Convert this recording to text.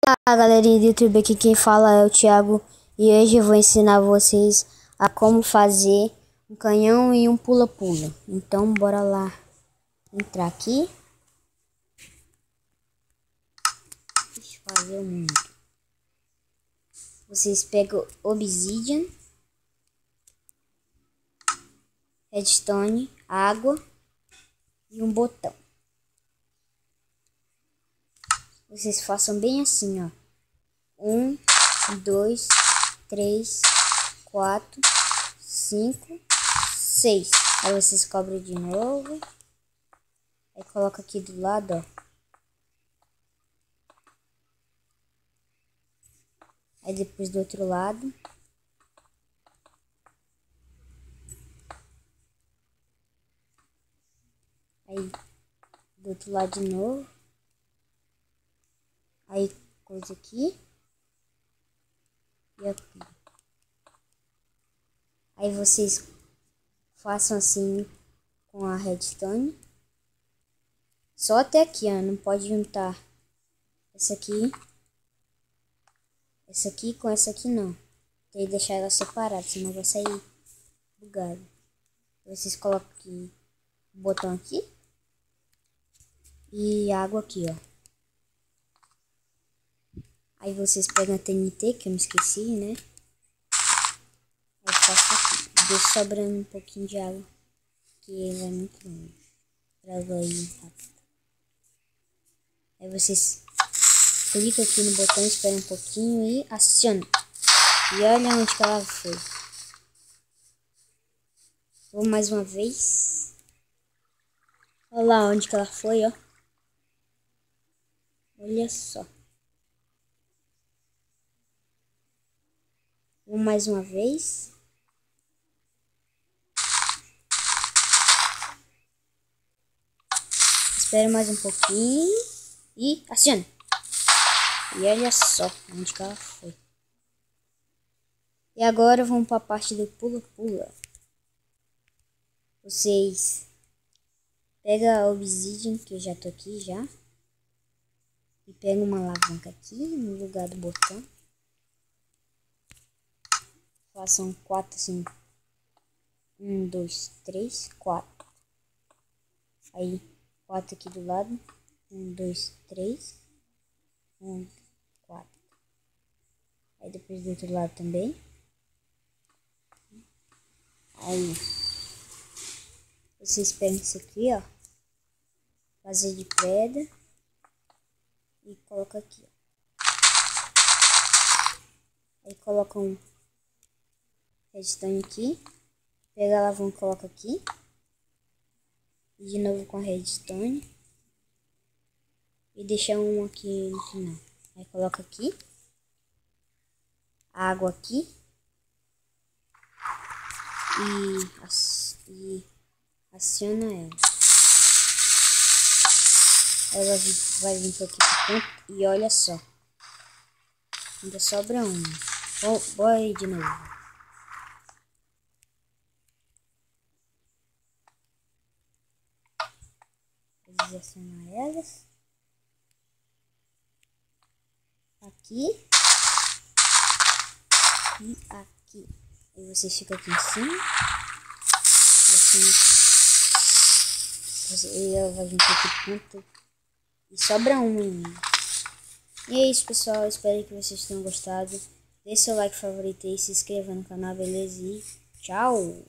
Olá, galerinha do YouTube, aqui quem fala é o Thiago e hoje eu vou ensinar vocês a como fazer um canhão e um pula-pula. Então bora lá entrar aqui. Deixa eu fazer o mundo. Vocês pegam obsidian, redstone, água e um botão. Vocês façam bem assim, ó. 1, 2, 3, 4, 5, 6. Aí vocês cobrem de novo. Aí coloca aqui do lado, ó. Aí depois do outro lado. Aí do outro lado de novo. Aí coisa aqui. E aqui. Aí vocês façam assim com a redstone. Só até aqui, ó. Não pode juntar essa aqui com essa aqui não. Tem que deixar ela separada, senão vai sair bugado. Vocês colocam aqui o botão aqui. E água aqui, ó. Aí vocês pegam a TNT, que eu me esqueci, né? Aí faço aqui. Deixa sobrando um pouquinho de água, que vai muito longe. Trago aí rápido. Aí vocês clicam aqui no botão, esperam um pouquinho e aciona. E olha onde que ela foi. Vou mais uma vez. Olha lá onde que ela foi, ó. Olha só. Vou mais uma vez. Espera mais um pouquinho. E aciona. E olha só onde que ela foi. E agora vamos para a parte do pula-pula. Vocês pegam a obsidian, que eu já tô aqui já. E pega uma alavanca aqui no lugar do botão. Façam 4 assim. 1, 2, 3, 4. Aí 4 aqui do lado. 1, 2, 3. 1, 4. Aí depois do outro lado também. Aí vocês pegam isso aqui, ó. Fazer de pedra. E coloca aqui, ó. Aí coloca um redstone aqui. Pega a alavanca e coloca aqui. E de novo com a redstone. E deixa um aqui no final. Aí coloca aqui. A água aqui. E aciona ela. Ela vai vir aqui pro canto. E olha só. Ainda sobra uma. Bora aí de novo. Vou acionar elas. Aqui. E aqui. Aí você fica aqui em cima. E ela vai vir aqui pro canto. E sobra uma ainda. E é isso, pessoal. Espero que vocês tenham gostado. Deixe seu like favorito aí, se inscreva no canal, beleza? E tchau!